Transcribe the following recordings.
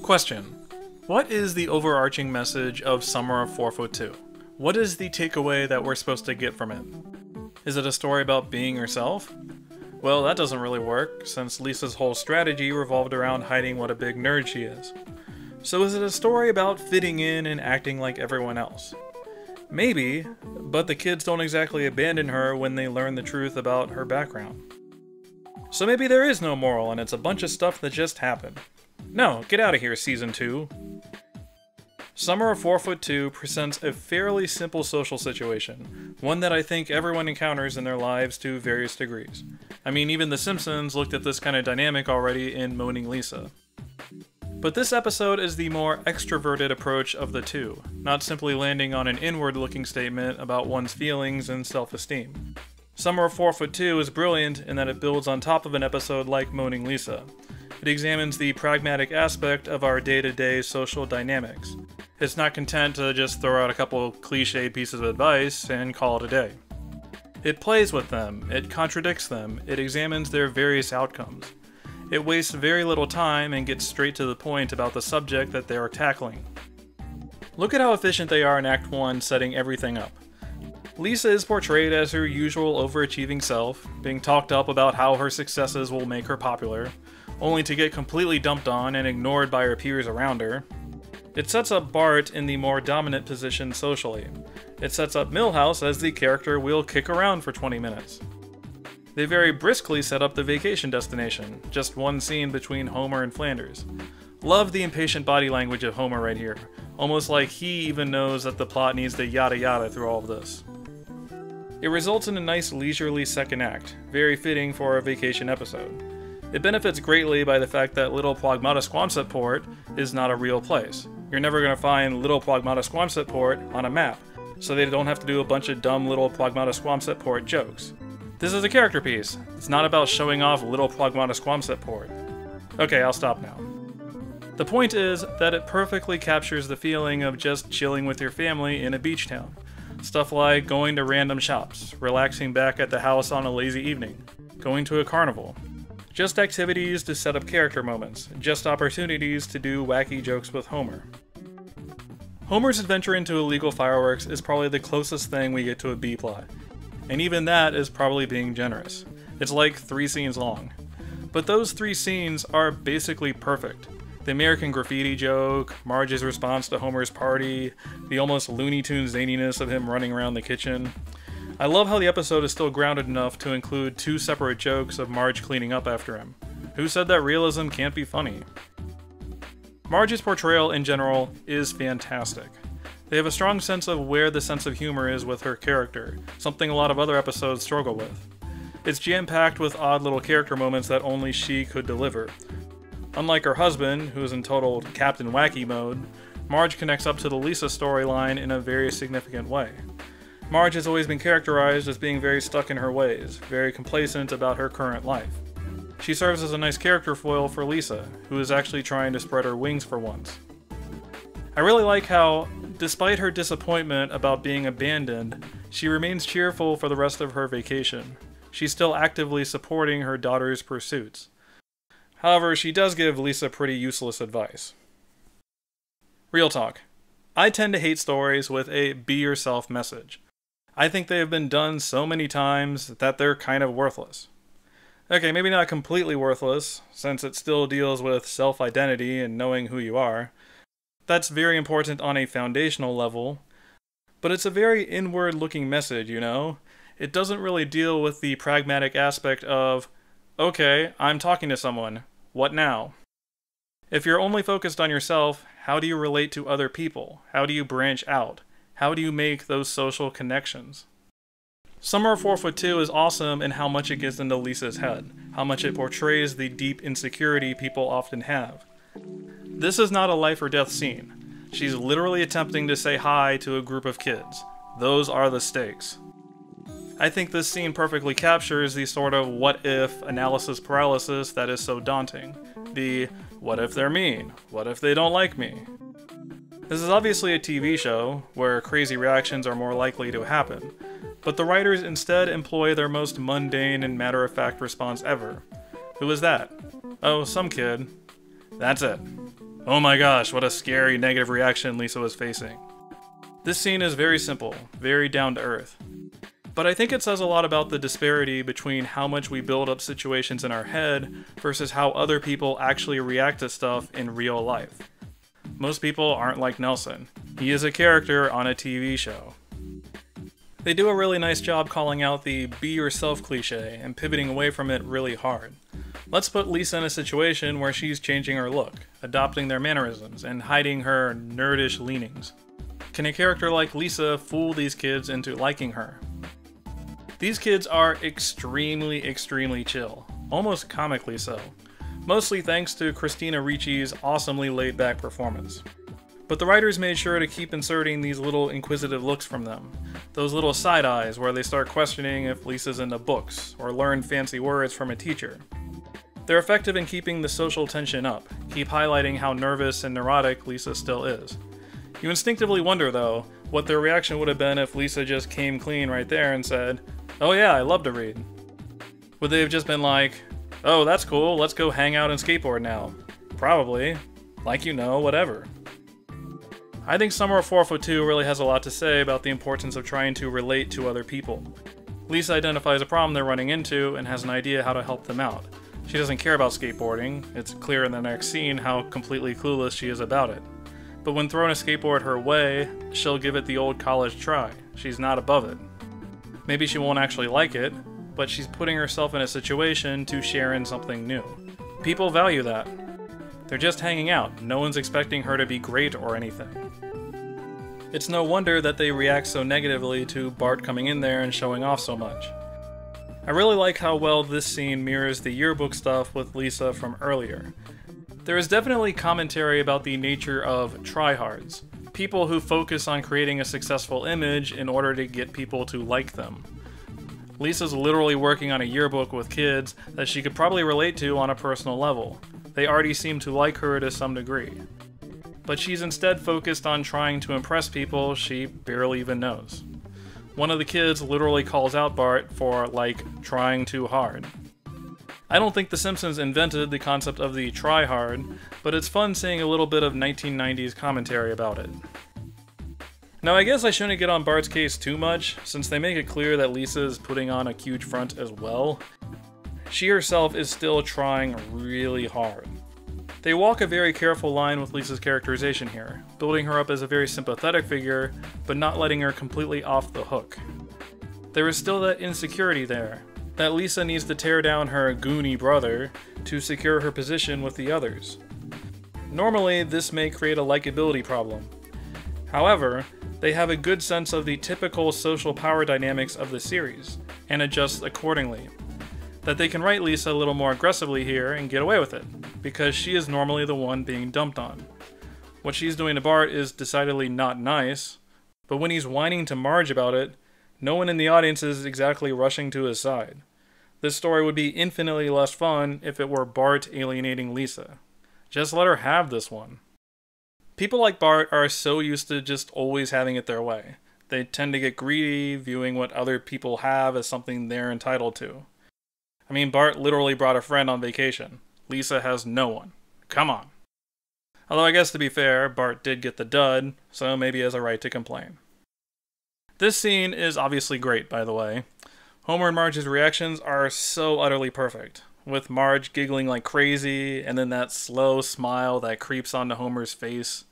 Question. What is the overarching message of Summer of 4'2"? What is the takeaway that we're supposed to get from it? Is it a story about being yourself? Well, that doesn't really work, since Lisa's whole strategy revolved around hiding what a big nerd she is. So is it a story about fitting in and acting like everyone else? Maybe, but the kids don't exactly abandon her when they learn the truth about her background. So maybe there is no moral and it's a bunch of stuff that just happened. No, get out of here, Season 2. Summer of 4'2" presents a fairly simple social situation, one that I think everyone encounters in their lives to various degrees. I mean, even The Simpsons looked at this kind of dynamic already in Moaning Lisa. But this episode is the more extroverted approach of the two, not simply landing on an inward-looking statement about one's feelings and self-esteem. Summer of 4'2" is brilliant in that it builds on top of an episode like Moaning Lisa. It examines the pragmatic aspect of our day-to-day social dynamics. It's not content to just throw out a couple cliched pieces of advice and call it a day. It plays with them, it contradicts them, it examines their various outcomes. It wastes very little time and gets straight to the point about the subject that they are tackling. Look at how efficient they are in Act 1 setting everything up. Lisa is portrayed as her usual overachieving self, being talked up about how her successes will make her popular, only to get completely dumped on and ignored by her peers around her. It sets up Bart in the more dominant position socially. It sets up Milhouse as the character we'll kick around for 20 minutes. They very briskly set up the vacation destination, just one scene between Homer and Flanders. Love the impatient body language of Homer right here, almost like he even knows that the plot needs to yada yada through all of this. It results in a nice leisurely second act, very fitting for a vacation episode. It benefits greatly by the fact that Little Pлагмата-Squamset Port is not a real place. You're never going to find Little Pлагмата-Squamset Port on a map, so they don't have to do a bunch of dumb Little Pлагмата-Squamset Port jokes. This is a character piece. It's not about showing off Little Pлагмата-Squamset Port. Okay, I'll stop now. The point is that it perfectly captures the feeling of just chilling with your family in a beach town. Stuff like going to random shops, relaxing back at the house on a lazy evening, going to a carnival. Just activities to set up character moments, just opportunities to do wacky jokes with Homer. Homer's adventure into illegal fireworks is probably the closest thing we get to a B-plot, and even that is probably being generous. It's like 3 scenes long. But those 3 scenes are basically perfect. The American Graffiti joke, Marge's response to Homer's party, the almost Looney Tunes zaniness of him running around the kitchen. I love how the episode is still grounded enough to include 2 separate jokes of Marge cleaning up after him. Who said that realism can't be funny? Marge's portrayal in general is fantastic. They have a strong sense of where the sense of humor is with her character, something a lot of other episodes struggle with. It's jam-packed with odd little character moments that only she could deliver. Unlike her husband, who is in total Captain Wacky mode, Marge connects up to the Lisa storyline in a very significant way. Marge has always been characterized as being very stuck in her ways, very complacent about her current life. She serves as a nice character foil for Lisa, who is actually trying to spread her wings for once. I really like how, despite her disappointment about being abandoned, she remains cheerful for the rest of her vacation. She's still actively supporting her daughter's pursuits. However, she does give Lisa pretty useless advice. Real talk. I tend to hate stories with a be-yourself message. I think they have been done so many times that they're kind of worthless. Okay, maybe not completely worthless, since it still deals with self-identity and knowing who you are. That's very important on a foundational level, but it's a very inward-looking message, you know? It doesn't really deal with the pragmatic aspect of, okay, I'm talking to someone, what now? If you're only focused on yourself, how do you relate to other people? How do you branch out? How do you make those social connections? Summer of 4'2" is awesome in how much it gets into Lisa's head, how much it portrays the deep insecurity people often have. This is not a life or death scene. She's literally attempting to say hi to a group of kids. Those are the stakes. I think this scene perfectly captures the sort of what-if analysis paralysis that is so daunting. The, what if they're mean? What if they don't like me? This is obviously a TV show, where crazy reactions are more likely to happen, But the writers instead employ their most mundane and matter-of-fact response ever. Who is that? Oh, some kid. That's it. Oh my gosh, what a scary negative reaction Lisa was facing. This scene is very simple, very down to earth. But I think it says a lot about the disparity between how much we build up situations in our head versus how other people actually react to stuff in real life. Most people aren't like Nelson. He is a character on a TV show. They do a really nice job calling out the be yourself cliche and pivoting away from it really hard. Let's put Lisa in a situation where she's changing her look, adopting their mannerisms, and hiding her nerdish leanings. Can a character like Lisa fool these kids into liking her? These kids are extremely chill, almost comically so, mostly thanks to Christina Ricci's awesomely laid-back performance. But the writers made sure to keep inserting these little inquisitive looks from them, those little side eyes where they start questioning if Lisa's into books, or learn fancy words from a teacher. They're effective in keeping the social tension up, keep highlighting how nervous and neurotic Lisa still is. You instinctively wonder, though, what their reaction would have been if Lisa just came clean right there and said, "Oh yeah, I love to read." Would they have just been like, "Oh, that's cool, let's go hang out and skateboard now"? Probably. Like, you know, whatever. I think Summer of 442 really has a lot to say about the importance of trying to relate to other people. Lisa identifies a problem they're running into and has an idea how to help them out. She doesn't care about skateboarding. It's clear in the next scene how completely clueless she is about it. But when thrown a skateboard her way, she'll give it the old college try. She's not above it. Maybe she won't actually like it, but she's putting herself in a situation to share in something new. People value that. They're just hanging out. No one's expecting her to be great or anything. It's no wonder that they react so negatively to Bart coming in there and showing off so much. I really like how well this scene mirrors the yearbook stuff with Lisa from earlier. There is definitely commentary about the nature of tryhards, people who focus on creating a successful image in order to get people to like them. Lisa's literally working on a yearbook with kids that she could probably relate to on a personal level. They already seem to like her to some degree. But she's instead focused on trying to impress people she barely even knows. One of the kids literally calls out Bart for, like, trying too hard. I don't think The Simpsons invented the concept of the try hard, but it's fun seeing a little bit of 1990s commentary about it. Now I guess I shouldn't get on Bart's case too much, since they make it clear that Lisa is putting on a huge front as well. She herself is still trying really hard. They walk a very careful line with Lisa's characterization here, building her up as a very sympathetic figure, but not letting her completely off the hook. There is still that insecurity there, that Lisa needs to tear down her goony brother to secure her position with the others. Normally, this may create a likability problem. However, they have a good sense of the typical social power dynamics of the series, and adjust accordingly. That they can write Lisa a little more aggressively here and get away with it, because she is normally the one being dumped on. What she's doing to Bart is decidedly not nice, but when he's whining to Marge about it, no one in the audience is exactly rushing to his side. This story would be infinitely less fun if it were Bart alienating Lisa. Just let her have this one. People like Bart are so used to just always having it their way. They tend to get greedy, viewing what other people have as something they're entitled to. I mean, Bart literally brought a friend on vacation. Lisa has no one. Come on. Although I guess to be fair, Bart did get the dud, so maybe he has a right to complain. This scene is obviously great, by the way. Homer and Marge's reactions are so utterly perfect, with Marge giggling like crazy, and then that slow smile that creeps onto Homer's face.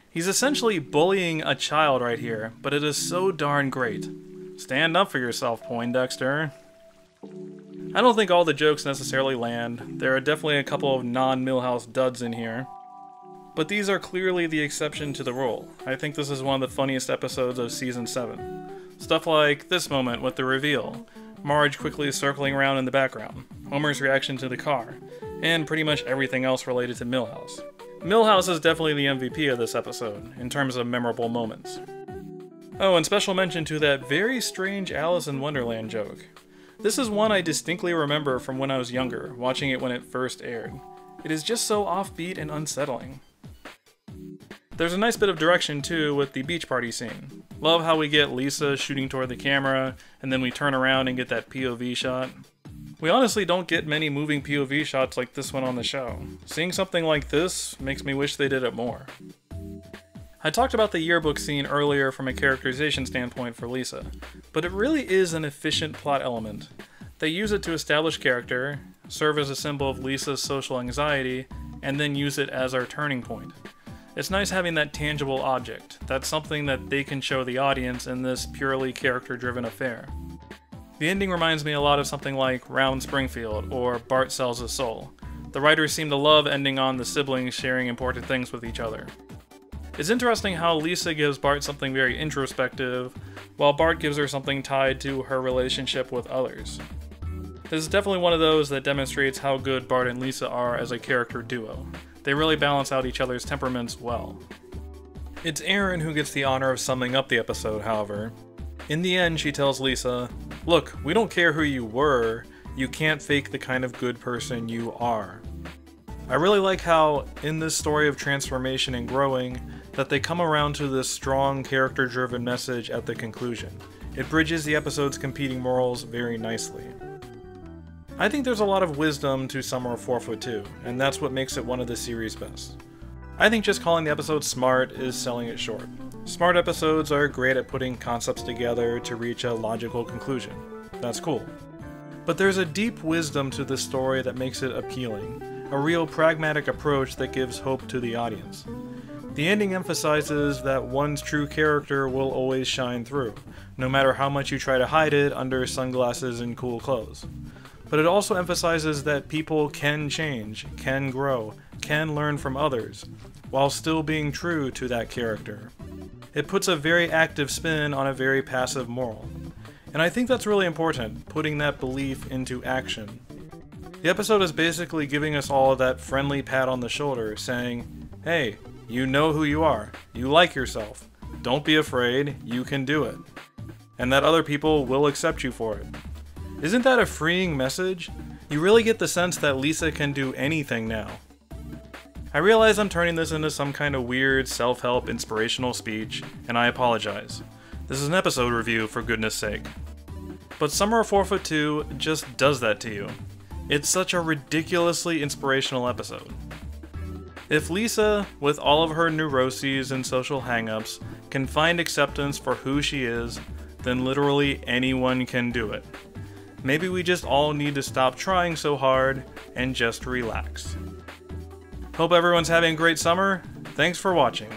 He's essentially bullying a child right here, but it is so darn great. Stand up for yourself, Poindexter. I don't think all the jokes necessarily land. There are definitely a couple of non-Milhouse duds in here. But these are clearly the exception to the rule. I think this is one of the funniest episodes of Season 7. Stuff like this moment with the reveal, Marge quickly circling around in the background, Homer's reaction to the car, and pretty much everything else related to Milhouse. Milhouse is definitely the MVP of this episode, in terms of memorable moments. Oh, and special mention to that very strange Alice in Wonderland joke. This is one I distinctly remember from when I was younger, watching it when it first aired. It is just so offbeat and unsettling. There's a nice bit of direction too with the beach party scene. Love how we get Lisa shooting toward the camera, and then we turn around and get that POV shot. We honestly don't get many moving POV shots like this one on the show. Seeing something like this makes me wish they did it more. I talked about the yearbook scene earlier from a characterization standpoint for Lisa, but it really is an efficient plot element. They use it to establish character, serve as a symbol of Lisa's social anxiety, and then use it as our turning point. It's nice having that tangible object. That's something that they can show the audience in this purely character-driven affair. The ending reminds me a lot of something like Round Springfield or Bart Sells His Soul. The writers seem to love ending on the siblings sharing important things with each other. It's interesting how Lisa gives Bart something very introspective, while Bart gives her something tied to her relationship with others. This is definitely one of those that demonstrates how good Bart and Lisa are as a character duo. They really balance out each other's temperaments well. It's Erin who gets the honor of summing up the episode, however. In the end, she tells Lisa, "Look, we don't care who you were, you can't fake the kind of good person you are." I really like how, in this story of transformation and growing, that they come around to this strong character-driven message at the conclusion. It bridges the episode's competing morals very nicely. I think there's a lot of wisdom to Summer of 4'2", and that's what makes it one of the series' best. I think just calling the episode smart is selling it short. Smart episodes are great at putting concepts together to reach a logical conclusion. That's cool. But there's a deep wisdom to this story that makes it appealing, a real pragmatic approach that gives hope to the audience. The ending emphasizes that one's true character will always shine through, no matter how much you try to hide it under sunglasses and cool clothes. But it also emphasizes that people can change, can grow, can learn from others, while still being true to that character. It puts a very active spin on a very passive moral. And I think that's really important, putting that belief into action. The episode is basically giving us all that friendly pat on the shoulder, saying, "Hey, you know who you are, you like yourself, don't be afraid, you can do it. And that other people will accept you for it." Isn't that a freeing message? You really get the sense that Lisa can do anything now. I realize I'm turning this into some kind of weird self-help inspirational speech, and I apologize. This is an episode review, for goodness sake. But Summer of 4'2" just does that to you. It's such a ridiculously inspirational episode. If Lisa, with all of her neuroses and social hang-ups, can find acceptance for who she is, then literally anyone can do it. Maybe we just all need to stop trying so hard and just relax. Hope everyone's having a great summer. Thanks for watching.